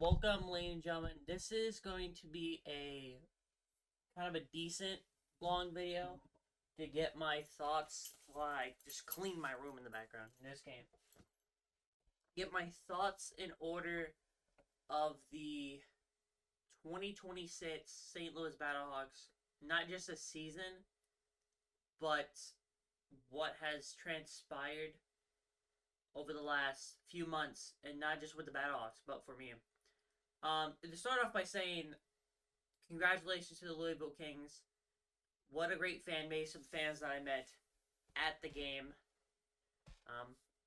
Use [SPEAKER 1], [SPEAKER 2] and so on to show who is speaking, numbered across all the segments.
[SPEAKER 1] Welcome, ladies and gentlemen. This is going to be a kind of a decent long video to get my thoughts. While I just clean my room in the background in this game. Get my thoughts in order of the 2026 St. Louis Battlehawks. Not just a season, but what has transpired over the last few months, and not just with the Battlehawks, but for me. To start off by saying, congratulations to the Louisville Kings. What a great fan base of fans that I met at the game.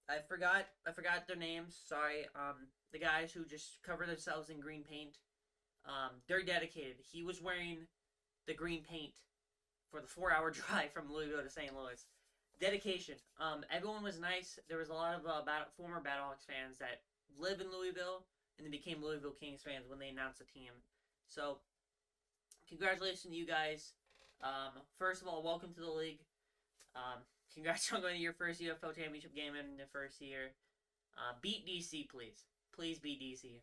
[SPEAKER 1] I forgot their names. Sorry. The guys who just cover themselves in green paint. They're dedicated. He was wearing the green paint for the 4-hour drive from Louisville to St. Louis. Dedication. Everyone was nice. There was a lot of former Battlehawks fans that live in Louisville and they became Louisville Kings fans when they announced the team. So, congratulations to you guys. First of all, welcome to the league. Congrats on going to your first UFL championship game in the first year. Beat DC, please. Please beat DC.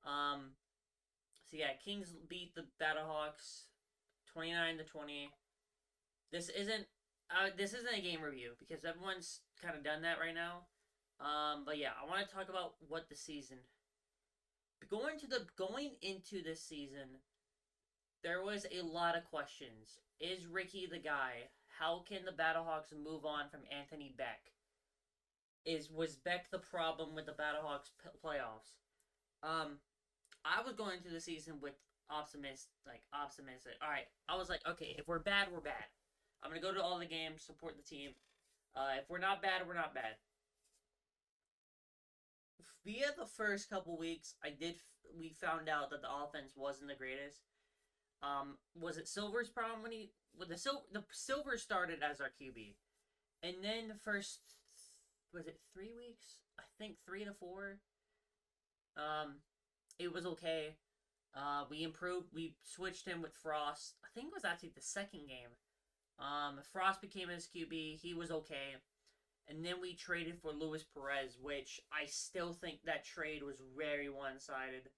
[SPEAKER 1] So yeah, Kings beat the Battlehawks 29-20. This isn't a game review because everyone's kind of done that right now. But yeah, I want to talk about what the season. Going into this season, there was a lot of questions. Is Ricky the guy? How can the Battlehawks move on from Anthony Beck? Was Beck the problem with the Battlehawks playoffs? I was going into the season with optimistic. All right, I was like, okay, if we're bad, we're bad. I'm gonna go to all the games, support the team. If we're not bad, we're not bad. Via the first couple weeks, we found out that the offense wasn't the greatest. Was it Silver's problem the Silver started as our QB, and then the first, was it 3 weeks? I think 3 to 4. It was okay. We improved. We switched him with Frost. I think it was actually the second game. Frost became his QB. He was okay. And then we traded for Luis Perez, which I still think that trade was very one-sided.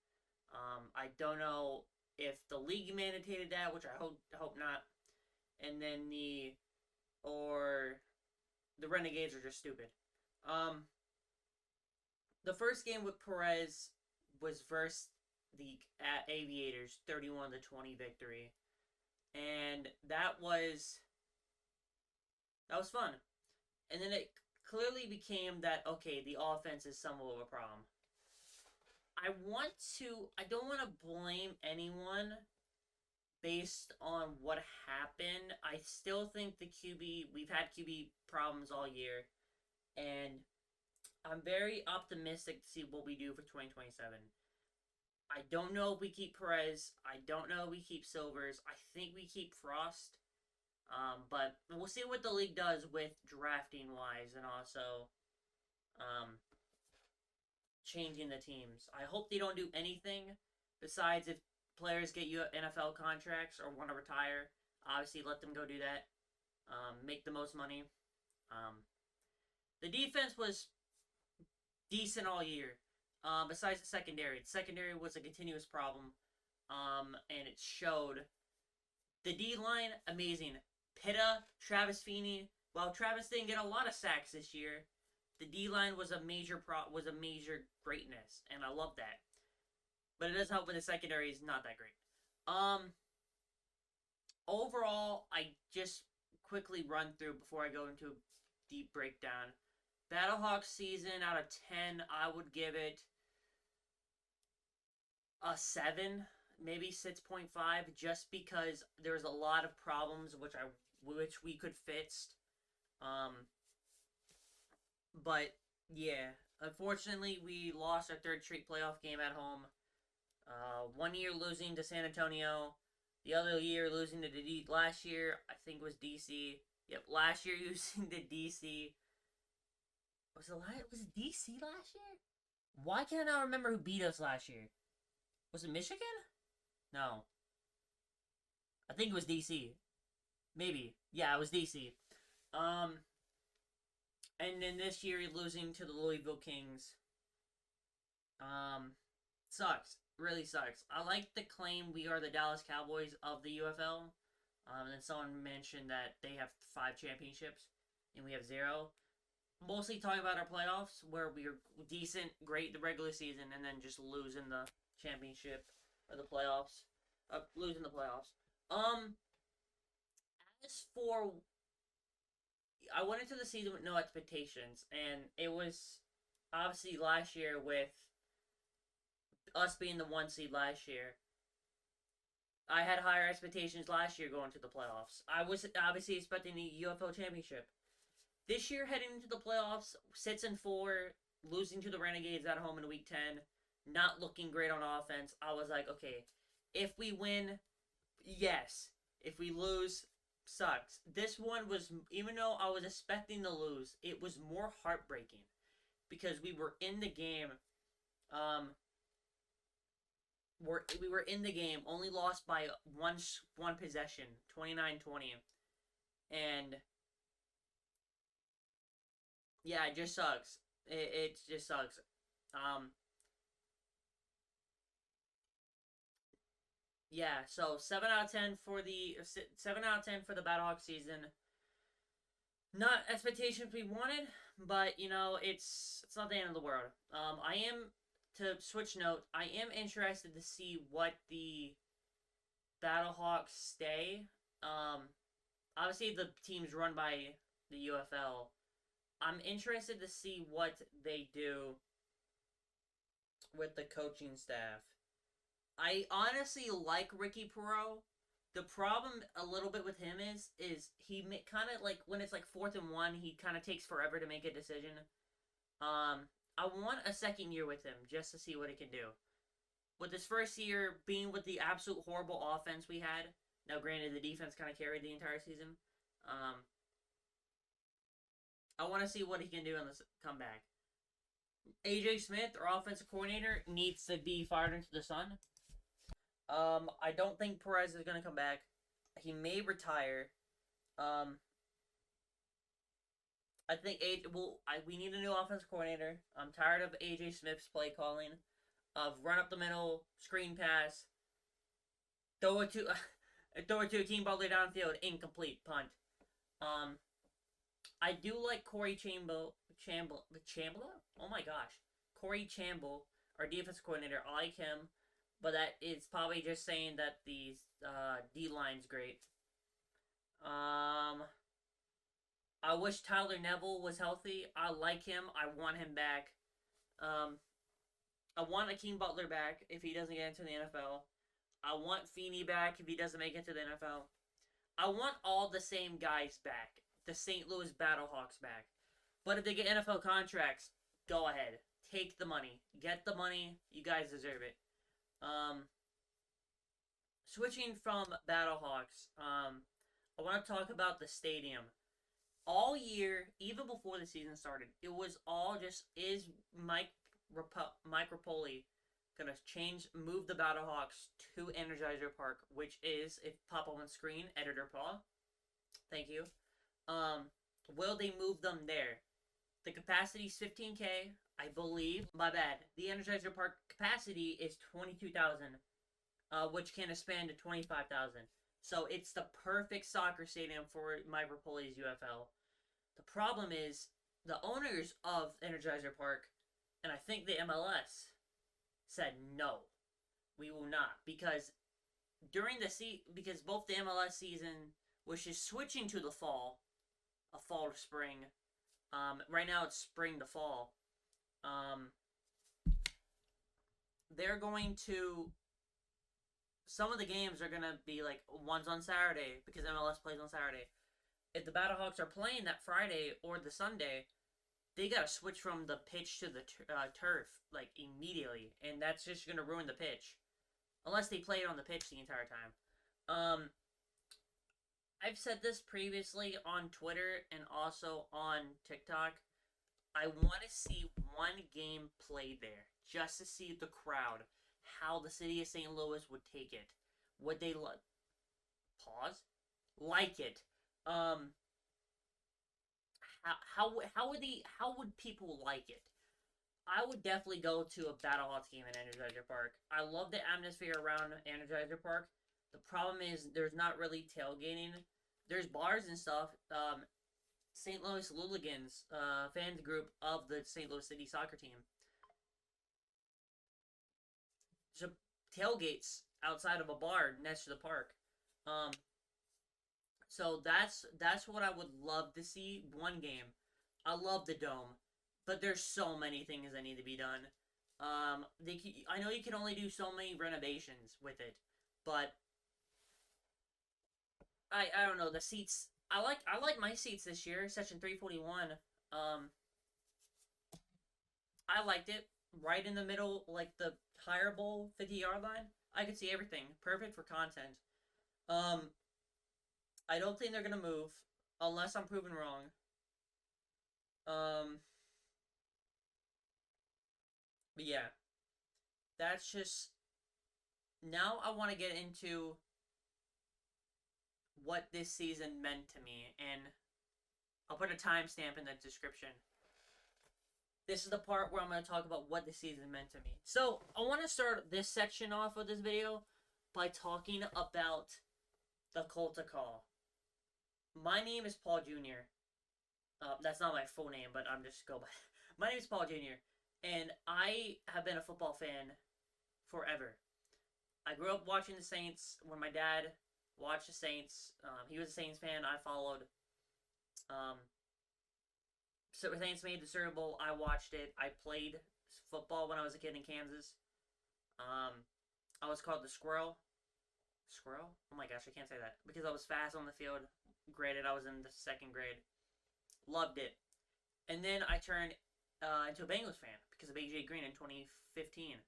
[SPEAKER 1] I don't know if the league mandated that, which I hope not. And then the Renegades are just stupid. The first game with Perez was versus the Aviators, 31-20 victory. And that was fun. And then it clearly became that, okay, the offense is somewhat of a problem. I don't want to blame anyone based on what happened. I still think we've had QB problems all year. And I'm very optimistic to see what we do for 2027. I don't know if we keep Perez. I don't know if we keep Silvers. I think we keep Frost. But we'll see what the league does with drafting wise and also changing the teams. I hope they don't do anything besides if players get you NFL contracts or want to retire. Obviously, let them go do that. Make the most money. The defense was decent all year. Besides the secondary. The secondary was a continuous problem. And it showed. The D-line, amazing. Pitta, Travis Feeney. While Travis didn't get a lot of sacks this year, the D-line was a major greatness, and I love that. But it does help when the secondary is not that great. Overall, I just quickly run through before I go into a deep breakdown. Battlehawks season out of 10, I would give it a 7. Maybe 6.5, just because there's a lot of problems which we could fix. But yeah, unfortunately we lost our 3rd straight playoff game at home. 1 year losing to San Antonio, the other year losing to last year I think was DC. Yep, last year losing to DC. Was it DC last year? Why can't I remember who beat us last year? Was it Michigan? No. I think it was DC. Maybe. Yeah, it was DC. And then this year, losing to the Louisville Kings. Sucks. Really sucks. I like the claim we are the Dallas Cowboys of the UFL. And then someone mentioned that they have 5 championships and we have 0. Mostly talking about our playoffs where we are decent, great the regular season, and then just losing the championship or the playoffs. Losing the playoffs. As for, I went into the season with no expectations, and it was obviously last year with us being the 1 seed last year. I had higher expectations last year going to the playoffs. I was obviously expecting the UFL championship. This year, heading into the playoffs, 6-4, losing to the Renegades at home in week 10, not looking great on offense. I was like, okay, if we win, yes. If we lose, sucks. This one was, even though I was expecting to lose, it was more heartbreaking because we were in the game. We were in the game, only lost by one possession, 29-20, and yeah, it just sucks. It just sucks. Yeah. So 7 out of 10 for the 7 out of 10 for the Battlehawks season. Not expectations we wanted, but it's not the end of the world. I am to switch note. I am interested to see what the Battlehawks stay. Obviously the team's run by the UFL. I'm interested to see what they do with the coaching staff. I honestly like Ricky Perot. The problem a little bit with him is he kind of like when it's like 4th and 1, he kind of takes forever to make a decision. I want a second year with him just to see what he can do. With his first year being with the absolute horrible offense we had. Now, granted, the defense kind of carried the entire season. I want to see what he can do in this comeback. AJ Smith, our offensive coordinator, needs to be fired into the sun. I don't think Perez is going to come back. He may retire. I think we need a new offensive coordinator. I'm tired of AJ Smith's play calling, of run up the middle, screen pass, throw it to a team butler downfield, incomplete punt. I do like Corey Chamble. Oh my gosh, Corey Chamble, our defense coordinator. I like him, but that is probably just saying that the D line's great. I wish Tyler Neville was healthy. I like him. I want him back. I want Akeem Butler back if he doesn't get into the NFL. I want Feeney back if he doesn't make it to the NFL. I want all the same guys back. The St. Louis Battlehawks back. But if they get NFL contracts, go ahead. Take the money. Get the money. You guys deserve it. Switching from Battlehawks, I want to talk about the stadium. All year, even before the season started, it was all just, is Mike Rapoli going to move the Battlehawks to Energizer Park, which is, if pop up on screen, Editor Paul. Thank you. Will they move them there? The capacity is 15K, I believe. My bad. The Energizer Park capacity is 22,000, which can expand to 25,000. So it's the perfect soccer stadium for Mike Rapoli's UFL. The problem is the owners of Energizer Park, and I think the MLS, said no, we will not, because because both the MLS season, which is switching to the fall, a fall to spring. Right now it's spring to fall. They're going to. Some of the games are gonna be like one's on Saturday because MLS plays on Saturday. If the Battlehawks are playing that Friday or the Sunday, they gotta switch from the pitch to the turf like immediately, and that's just gonna ruin the pitch, unless they play it on the pitch the entire time. I've said this previously on Twitter and also on TikTok. I want to see one game played there just to see the crowd, how the city of St. Louis would take it. Would they like it? How would people like it? I would definitely go to a Battlehawks game at Energizer Park. I love the atmosphere around Energizer Park. The problem is there's not really tailgating. There's bars and stuff. St. Louis Luligans, fans group of the St. Louis City soccer team. So tailgates outside of a bar next to the park. Um, so that's what I would love to see. One game. I love the dome, but there's so many things that need to be done. I know you can only do so many renovations with it, but I don't know the seats. I like my seats this year. Section 341. Um, I liked it right in the middle, like the higher bowl 50-yard line. I could see everything. Perfect for content. Um, I don't think they're gonna move unless I'm proven wrong. Um, but yeah, that's just now I want to get into what this season meant to me, and I'll put a timestamp in the description. This is the part where I'm going to talk about what the season meant to me. So, I want to start this section off of this video by talking about the Colta Call. My name is Paul Jr. That's not my full name, but I'm just go by. My name is Paul Jr. And I have been a football fan forever. I grew up watching the Saints when my dad watched the Saints. He was a Saints fan. I followed. So the Saints made the Super Bowl. I watched it. I played football when I was a kid in Kansas. I was called the Squirrel. Squirrel? Oh my gosh, I can't say that. Because I was fast on the field. Granted, I was in the second grade. Loved it. And then I turned into a Bengals fan because of AJ Green in 2015.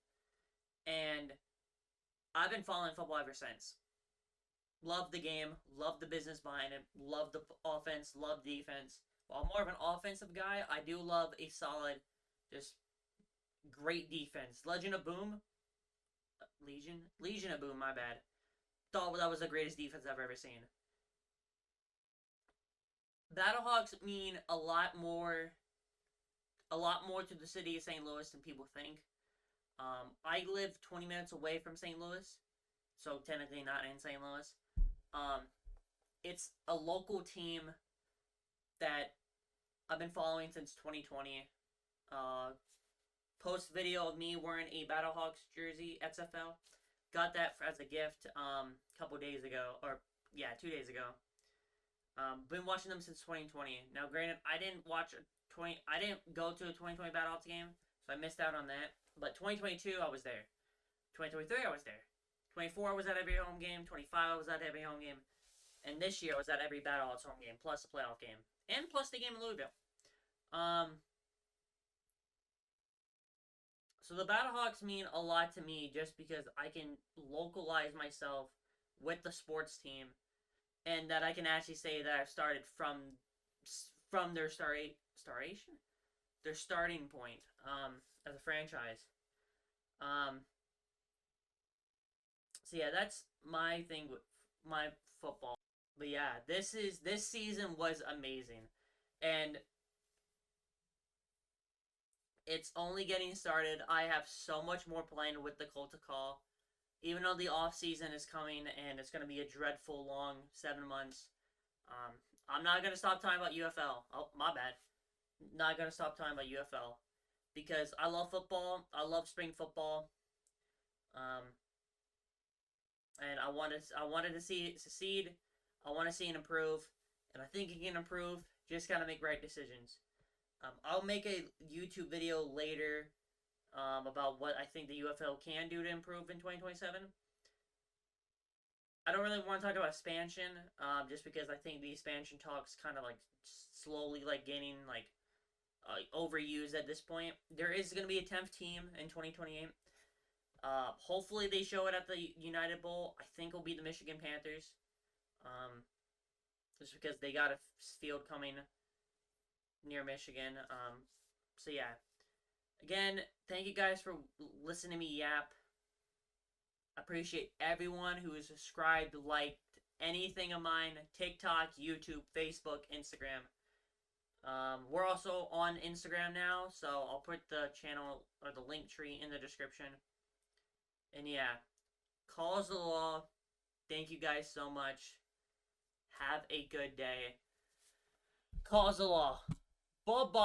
[SPEAKER 1] And I've been following football ever since. Love the game. Love the business behind it. Love the offense. Love defense. While I'm more of an offensive guy, I do love a solid, just great defense. Legion of Boom. Legion of Boom, my bad. Thought that was the greatest defense I've ever seen. Battlehawks mean a lot more to the city of St. Louis than people think. I live 20 minutes away from St. Louis, so technically not in St. Louis. It's a local team that I've been following since 2020. Post video of me wearing a Battlehawks jersey, XFL. Got that as a gift a couple days ago, or yeah, 2 days ago. Been watching them since 2020. Now, granted, I didn't go to a 2020 Battlehawks game, so I missed out on that. But 2022, I was there. 2023, I was there. 24, I was at every home game. 25, I was at every home game. And this year, I was at every Battlehawks home game, plus the playoff game. And plus the game in Louisville. So the Battlehawks mean a lot to me just because I can localize myself with the sports team. And that I can actually say that I've started from their their starting point as a franchise. So yeah, that's my thing with my football. But yeah, this season was amazing, and it's only getting started. I have so much more planned with the Colta Call. Even though the off season is coming and it's going to be a dreadful long 7 months, I'm not going to stop talking about UFL. Oh, my bad. Not going to stop talking about UFL because I love football. I love spring football. And I wanted to see it succeed. I want to see it improve, and I think it can improve. Just gotta make right decisions. I'll make a YouTube video later about what I think the UFL can do to improve in 2027. I don't really want to talk about expansion, just because I think the expansion talks kind of like slowly like getting like overused at this point. There is going to be a 10th team in 2028. Hopefully they show it at the United Bowl. I think it'll be the Michigan Panthers. Just because they got a field coming near Michigan. So yeah. Again, thank you guys for listening to me yap. I appreciate everyone who has subscribed, liked anything of mine. TikTok, YouTube, Facebook, Instagram. We're also on Instagram now, so I'll put the channel or the link tree in the description. And yeah, calls the law. Thank you guys so much. Have a good day. Calls the law. Bye bye.